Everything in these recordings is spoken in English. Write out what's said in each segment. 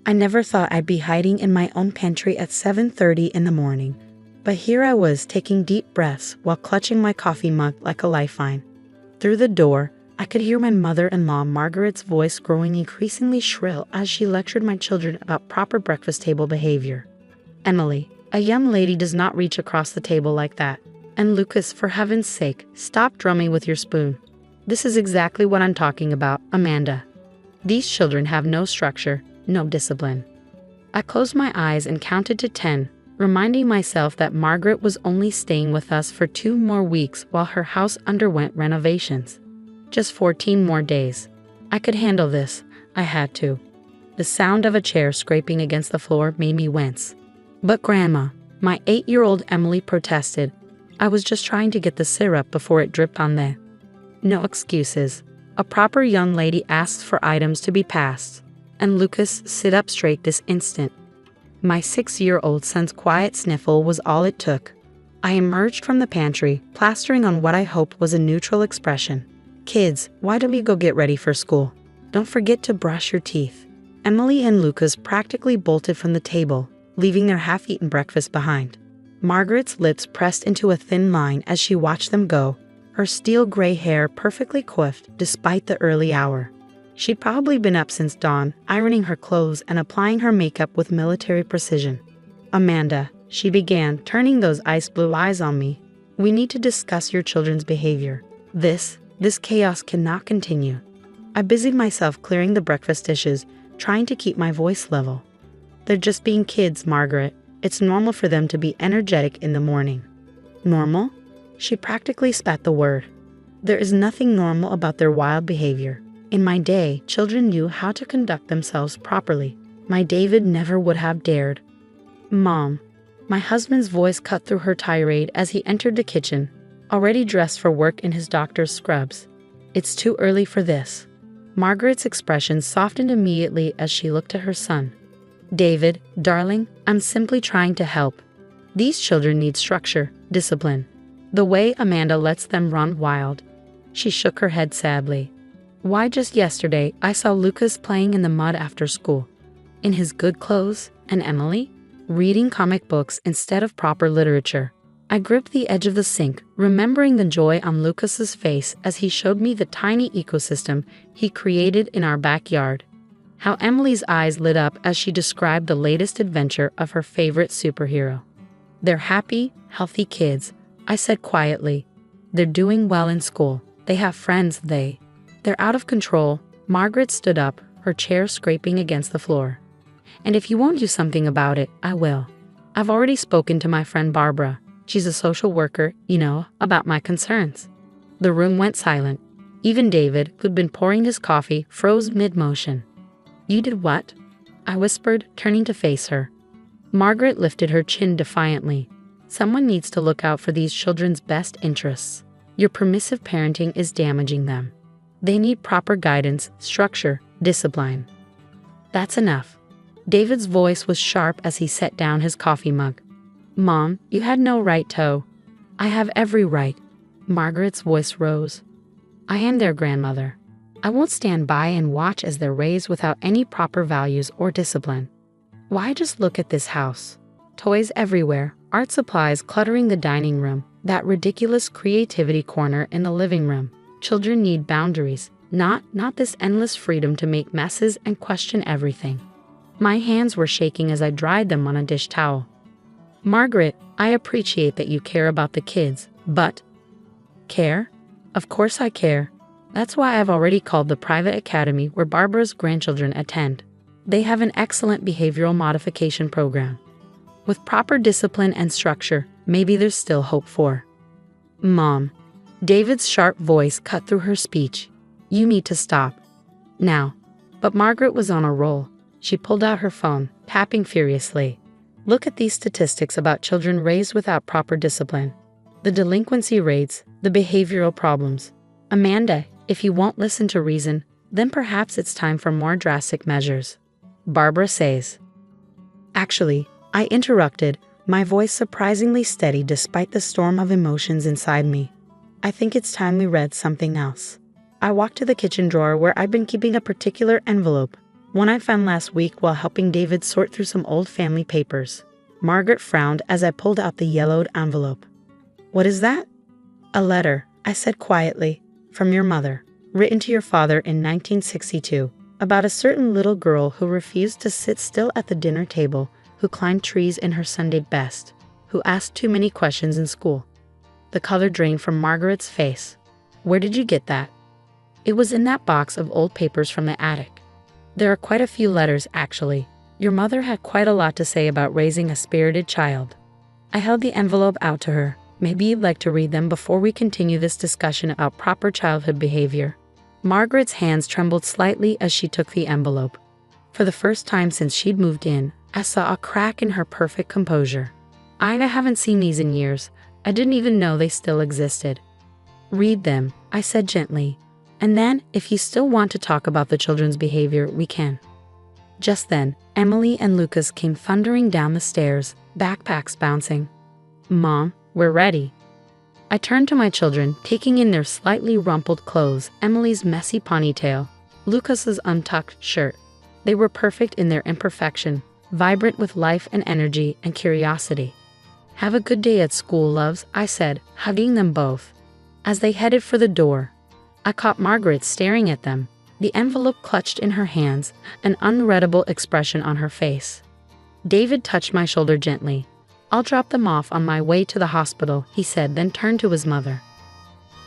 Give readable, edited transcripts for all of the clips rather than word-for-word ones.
I never thought I'd be hiding in my own pantry at 7:30 in the morning, but here I was taking deep breaths while clutching my coffee mug like a lifeline. Through the door, I could hear my mother-in-law Margaret's voice growing increasingly shrill as she lectured my children about proper breakfast table behavior. "Emily, a young lady does not reach across the table like that. And Lucas, for heaven's sake, stop drumming with your spoon. This is exactly what I'm talking about, Amanda. These children have no structure, no discipline." I closed my eyes and counted to 10, reminding myself that Margaret was only staying with us for 2 more weeks while her house underwent renovations. Just 14 more days. I could handle this. I had to. The sound of a chair scraping against the floor made me wince. "But Grandma," my 8-year-old Emily protested, "I was just trying to get the syrup before it dripped on the—" "No excuses. A proper young lady asks for items to be passed. And Lucas, sit up straight this instant." My 6-year-old son's quiet sniffle was all it took. I emerged from the pantry, plastering on what I hoped was a neutral expression. "Kids, why don't we go get ready for school? Don't forget to brush your teeth." Emily and Lucas practically bolted from the table, leaving their half-eaten breakfast behind. Margaret's lips pressed into a thin line as she watched them go, her steel gray hair perfectly coiffed despite the early hour. She'd probably been up since dawn, ironing her clothes and applying her makeup with military precision. "Amanda," she began, turning those ice blue eyes on me, "we need to discuss your children's behavior. This chaos cannot continue." I busied myself clearing the breakfast dishes, trying to keep my voice level. "They're just being kids, Margaret. It's normal for them to be energetic in the morning." "Normal?" She practically spat the word. "There is nothing normal about their wild behavior. In my day, children knew how to conduct themselves properly. My David never would have dared." "Mom." My husband's voice cut through her tirade as he entered the kitchen, already dressed for work in his doctor's scrubs. "It's too early for this." Margaret's expression softened immediately as she looked at her son. "David, darling, I'm simply trying to help. These children need structure, discipline. The way Amanda lets them run wild." She shook her head sadly. "Why, just yesterday, I saw Lucas playing in the mud after school. In his good clothes, and Emily reading comic books instead of proper literature." I gripped the edge of the sink, remembering the joy on Lucas's face as he showed me the tiny ecosystem he created in our backyard. How Emily's eyes lit up as she described the latest adventure of her favorite superhero. "They're happy, healthy kids," I said quietly. "They're doing well in school. They have friends, they're out of control." Margaret stood up, her chair scraping against the floor. "And if you won't do something about it, I will. I've already spoken to my friend Barbara. She's a social worker, about my concerns." The room went silent. Even David, who'd been pouring his coffee, froze mid-motion. "You did what?" I whispered, turning to face her. Margaret lifted her chin defiantly. "Someone needs to look out for these children's best interests. Your permissive parenting is damaging them. They need proper guidance, structure, discipline." "That's enough." David's voice was sharp as he set down his coffee mug. "Mom, you had no right to." "I have every right." Margaret's voice rose. "I am their grandmother. I won't stand by and watch as they're raised without any proper values or discipline. Why, just look at this house. Toys everywhere, art supplies cluttering the dining room, that ridiculous creativity corner in the living room. Children need boundaries, not this endless freedom to make messes and question everything." My hands were shaking as I dried them on a dish towel. "Margaret, I appreciate that you care about the kids, but—" "Care? Of course I care. That's why I've already called the private academy where Barbara's grandchildren attend. They have an excellent behavioral modification program. With proper discipline and structure, maybe there's still hope for." "Mom." David's sharp voice cut through her speech. "You need to stop. Now." But Margaret was on a roll. She pulled out her phone, tapping furiously. "Look at these statistics about children raised without proper discipline. The delinquency rates, the behavioral problems. Amanda, if you won't listen to reason, then perhaps it's time for more drastic measures. Barbara says." "Actually," I interrupted, my voice surprisingly steady despite the storm of emotions inside me. "I think it's time we read something else." I walked to the kitchen drawer where I'd been keeping a particular envelope, One I found last week while helping David sort through some old family papers. Margaret frowned as I pulled out the yellowed envelope. What is that? A letter, I said quietly, from your mother, written to your father in 1962, about a certain little girl who refused to sit still at the dinner table, who climbed trees in her Sunday best, who asked too many questions in school. The color drained from Margaret's face. Where did you get that? It was in that box of old papers from the attic. There are quite a few letters, actually. Your mother had quite a lot to say about raising a spirited child. I held the envelope out to her. Maybe you'd like to read them before we continue this discussion about proper childhood behavior. Margaret's hands trembled slightly as she took the envelope. For the first time since she'd moved in, I saw a crack in her perfect composure. I haven't seen these in years. I didn't even know they still existed. Read them, I said gently. And then, if you still want to talk about the children's behavior, we can. Just then, Emily and Lucas came thundering down the stairs, backpacks bouncing. Mom, we're ready. I turned to my children, taking in their slightly rumpled clothes, Emily's messy ponytail, Lucas's untucked shirt. They were perfect in their imperfection, vibrant with life and energy and curiosity. Have a good day at school, loves, I said, hugging them both. As they headed for the door, I caught Margaret staring at them, the envelope clutched in her hands, an unreadable expression on her face. David touched my shoulder gently. I'll drop them off on my way to the hospital, he said, then turned to his mother.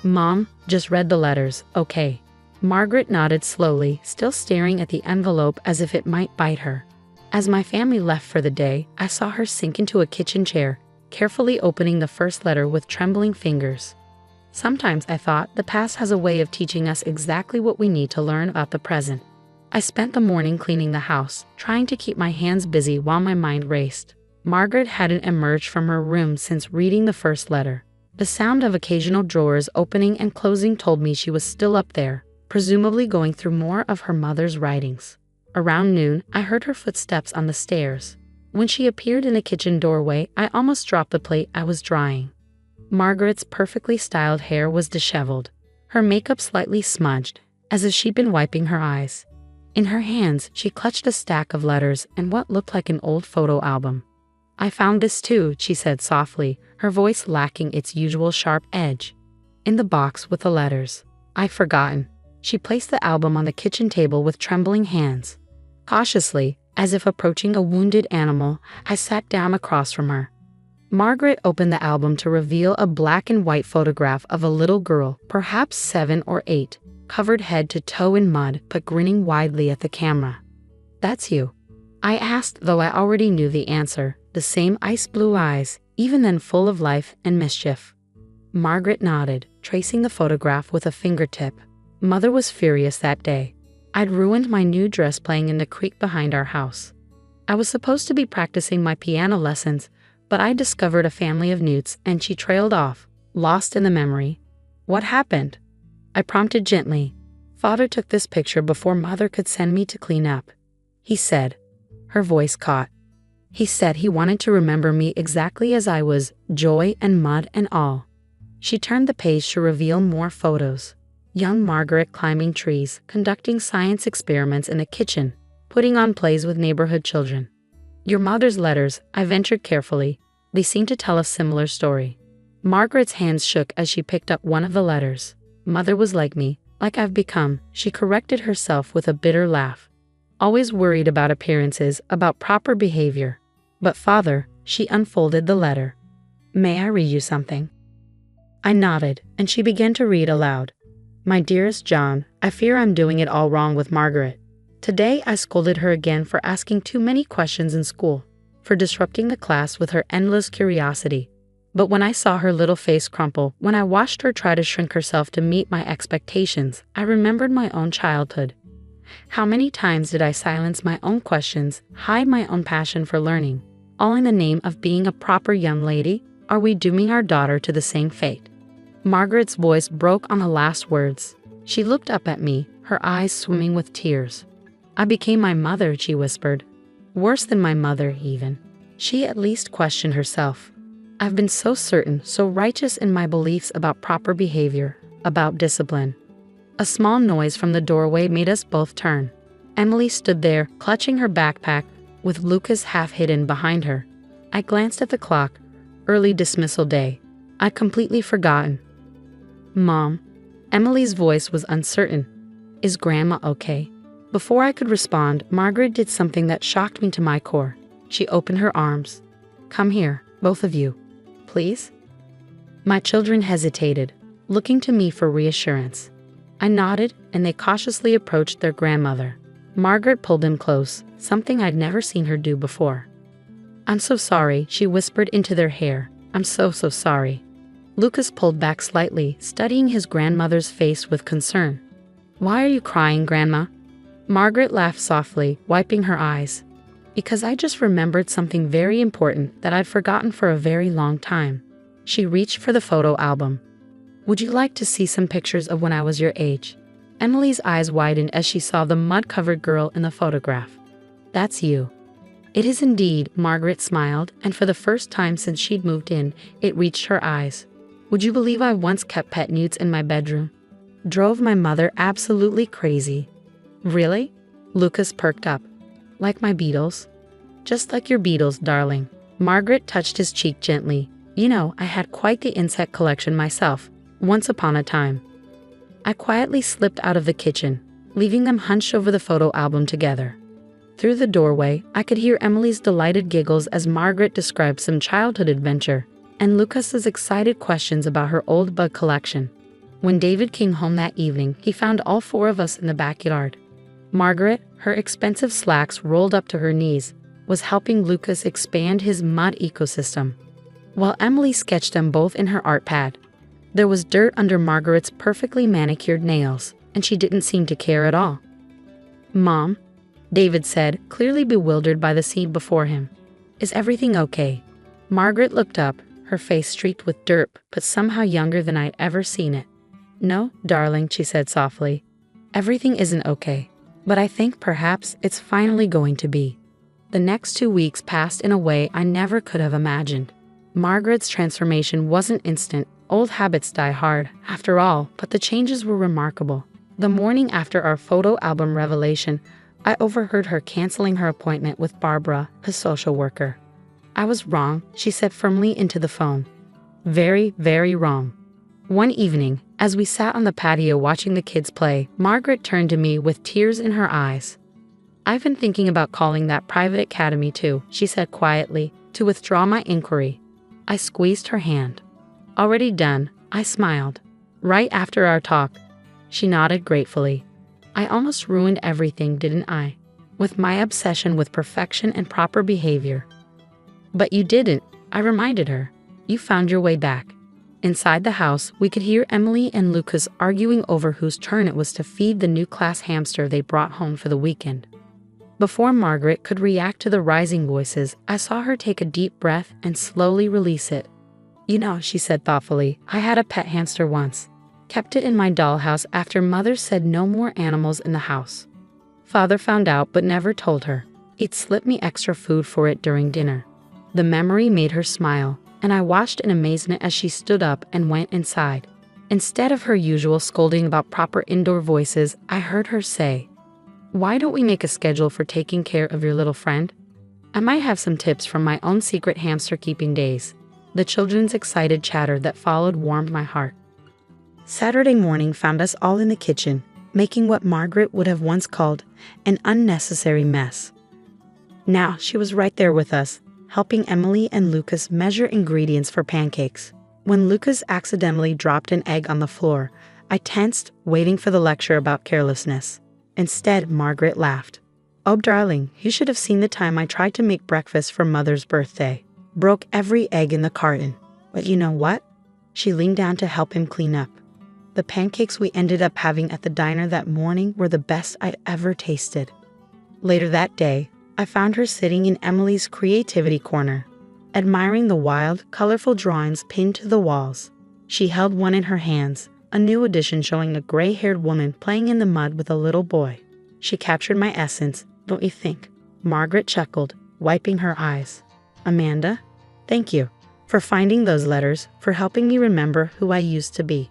Mom, just read the letters, okay? Margaret nodded slowly, still staring at the envelope as if it might bite her. As my family left for the day, I saw her sink into a kitchen chair, carefully opening the first letter with trembling fingers. Sometimes, I thought, the past has a way of teaching us exactly what we need to learn about the present. I spent the morning cleaning the house, trying to keep my hands busy while my mind raced. Margaret hadn't emerged from her room since reading the first letter. The sound of occasional drawers opening and closing told me she was still up there, presumably going through more of her mother's writings. Around noon, I heard her footsteps on the stairs. When she appeared in the kitchen doorway, I almost dropped the plate I was drying. Margaret's perfectly styled hair was disheveled, her makeup slightly smudged, as if she'd been wiping her eyes. In her hands, she clutched a stack of letters and what looked like an old photo album. I found this too, she said softly, her voice lacking its usual sharp edge. In the box with the letters. I'd forgotten. She placed the album on the kitchen table with trembling hands. Cautiously, as if approaching a wounded animal, I sat down across from her. Margaret opened the album to reveal a black and white photograph of a little girl, perhaps 7 or 8, covered head to toe in mud but grinning widely at the camera. That's you? I asked, though I already knew the answer, the same ice-blue eyes, even then full of life and mischief. Margaret nodded, tracing the photograph with a fingertip. Mother was furious that day. I'd ruined my new dress playing in the creek behind our house. I was supposed to be practicing my piano lessons, but I discovered a family of newts and she trailed off, lost in the memory. What happened? I prompted gently. Father took this picture before Mother could send me to clean up. He said. Her voice caught. He said he wanted to remember me exactly as I was, joy and mud and all. She turned the page to reveal more photos. Young Margaret climbing trees, conducting science experiments in the kitchen, putting on plays with neighborhood children. Your mother's letters, I ventured carefully. They seem to tell a similar story. Margaret's hands shook as she picked up one of the letters. Mother was like me, like I've become, she corrected herself with a bitter laugh. Always worried about appearances, about proper behavior. But Father, she unfolded the letter. May I read you something? I nodded, and she began to read aloud. My dearest John, I fear I'm doing it all wrong with Margaret. Today I scolded her again for asking too many questions in school, for disrupting the class with her endless curiosity. But when I saw her little face crumple, when I watched her try to shrink herself to meet my expectations, I remembered my own childhood. How many times did I silence my own questions, hide my own passion for learning, all in the name of being a proper young lady? Are we dooming our daughter to the same fate? Margaret's voice broke on the last words. She looked up at me, her eyes swimming with tears. I became my mother, she whispered. Worse than my mother, even. She at least questioned herself. I've been so certain, so righteous in my beliefs about proper behavior, about discipline. A small noise from the doorway made us both turn. Emily stood there, clutching her backpack, with Lucas half hidden behind her. I glanced at the clock. Early dismissal day. I'd completely forgotten. Mom. Emily's voice was uncertain. Is Grandma okay? Before I could respond, Margaret did something that shocked me to my core. She opened her arms. Come here, both of you. Please? My children hesitated, looking to me for reassurance. I nodded, and they cautiously approached their grandmother. Margaret pulled them close, something I'd never seen her do before. I'm so sorry, she whispered into their hair. I'm so sorry. Lucas pulled back slightly, studying his grandmother's face with concern. Why are you crying, Grandma? Margaret laughed softly, wiping her eyes. Because I just remembered something very important that I'd forgotten for a very long time. She reached for the photo album. Would you like to see some pictures of when I was your age? Emily's eyes widened as she saw the mud-covered girl in the photograph. That's you. It is indeed, Margaret smiled, and for the first time since she'd moved in, it reached her eyes. Would you believe I once kept pet newts in my bedroom? Drove my mother absolutely crazy. Really? Lucas perked up. Like my beetles? Just like your beetles, darling. Margaret touched his cheek gently. You know, I had quite the insect collection myself, once upon a time. I quietly slipped out of the kitchen, leaving them hunched over the photo album together. Through the doorway, I could hear Emily's delighted giggles as Margaret described some childhood adventure, and Lucas's excited questions about her old bug collection. When David came home that evening, he found all four of us in the backyard. Margaret, her expensive slacks rolled up to her knees, was helping Lucas expand his mud ecosystem, while Emily sketched them both in her art pad. There was dirt under Margaret's perfectly manicured nails, and she didn't seem to care at all. Mom, David said, clearly bewildered by the scene before him. Is everything okay? Margaret looked up, her face streaked with dirt, but somehow younger than I'd ever seen it. No, darling, she said softly. Everything isn't okay, but I think perhaps it's finally going to be. The next 2 weeks passed in a way I never could have imagined. Margaret's transformation wasn't instant. Old habits die hard, after all, but the changes were remarkable. The morning after our photo album revelation, I overheard her canceling her appointment with Barbara, a social worker. I was wrong, she said firmly into the phone. Very, very wrong. One evening, as we sat on the patio watching the kids play, Margaret turned to me with tears in her eyes. I've been thinking about calling that private academy too, she said quietly, to withdraw my inquiry. I squeezed her hand. Already done, I smiled. Right after our talk. She nodded gratefully. I almost ruined everything, didn't I? With my obsession with perfection and proper behavior. But you didn't, I reminded her. You found your way back. Inside the house, we could hear Emily and Lucas arguing over whose turn it was to feed the new class hamster they brought home for the weekend. Before Margaret could react to the rising voices, I saw her take a deep breath and slowly release it. You know, she said thoughtfully, I had a pet hamster once. Kept it in my dollhouse after Mother said no more animals in the house. Father found out but never told her. He'd slipped me extra food for it during dinner. The memory made her smile, and I watched in amazement as she stood up and went inside. Instead of her usual scolding about proper indoor voices, I heard her say, "Why don't we make a schedule for taking care of your little friend? I might have some tips from my own secret hamster keeping days." The children's excited chatter that followed warmed my heart. Saturday morning found us all in the kitchen, making what Margaret would have once called an unnecessary mess. Now she was right there with us, helping Emily and Lucas measure ingredients for pancakes. When Lucas accidentally dropped an egg on the floor, I tensed, waiting for the lecture about carelessness. Instead, Margaret laughed. "Oh, darling, you should have seen the time I tried to make breakfast for Mother's birthday. Broke every egg in the carton. But you know what?" She leaned down to help him clean up. The pancakes we ended up having at the diner that morning were the best I'd ever tasted. Later that day, I found her sitting in Emily's creativity corner, admiring the wild, colorful drawings pinned to the walls. She held one in her hands, a new edition showing a gray-haired woman playing in the mud with a little boy. She captured my essence, don't you think? Margaret chuckled, wiping her eyes. Amanda, thank you for finding those letters, for helping me remember who I used to be.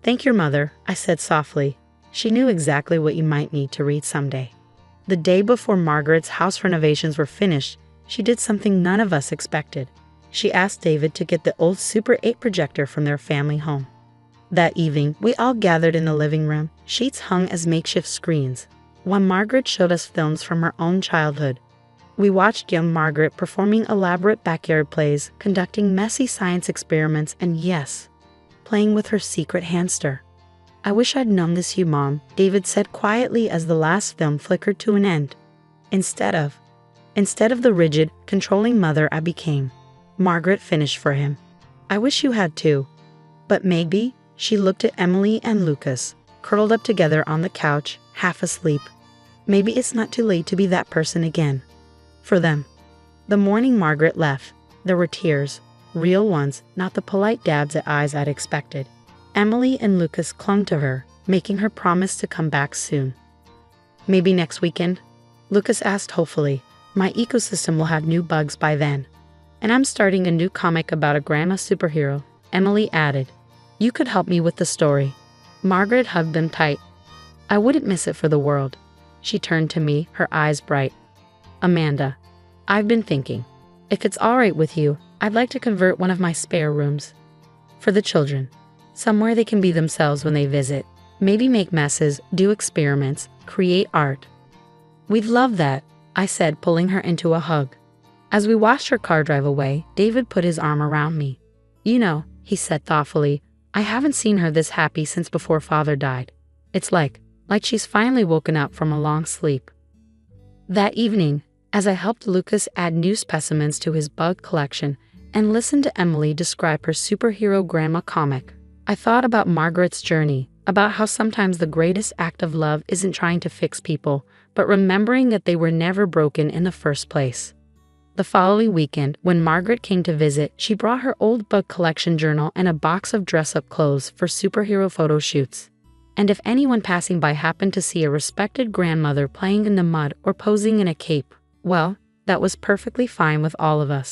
Thank your mother, I said softly. She knew exactly what you might need to read someday. The day before Margaret's house renovations were finished, she did something none of us expected. She asked David to get the old Super 8 projector from their family home. That evening, we all gathered in the living room, sheets hung as makeshift screens, while Margaret showed us films from her own childhood. We watched young Margaret performing elaborate backyard plays, conducting messy science experiments, and yes, playing with her secret hamster. "I wish I'd known this, you Mom," David said quietly as the last film flickered to an end. Instead of the rigid, controlling mother I became, Margaret finished for him. "I wish you had too. But maybe," she looked at Emily and Lucas, curled up together on the couch, half asleep. "Maybe it's not too late to be that person again. For them." The morning Margaret left, there were tears, real ones, not the polite dabs at eyes I'd expected. Emily and Lucas clung to her, making her promise to come back soon. "Maybe next weekend?" Lucas asked hopefully. "My ecosystem will have new bugs by then. And I'm starting a new comic about a grandma superhero," Emily added. "You could help me with the story." Margaret hugged them tight. "I wouldn't miss it for the world." She turned to me, her eyes bright. "Amanda, I've been thinking. If it's all right with you, I'd like to convert one of my spare rooms for the children. Somewhere they can be themselves when they visit. Maybe make messes, do experiments, create art." "We'd love that," I said, pulling her into a hug. As we watched her car drive away, David put his arm around me. "You know," he said thoughtfully, "I haven't seen her this happy since before Father died. It's like she's finally woken up from a long sleep." That evening, as I helped Lucas add new specimens to his bug collection and listened to Emily describe her superhero grandma comic, I thought about Margaret's journey, about how sometimes the greatest act of love isn't trying to fix people, but remembering that they were never broken in the first place. The following weekend, when Margaret came to visit, she brought her old bug collection journal and a box of dress-up clothes for superhero photo shoots. And if anyone passing by happened to see a respected grandmother playing in the mud or posing in a cape, well, that was perfectly fine with all of us.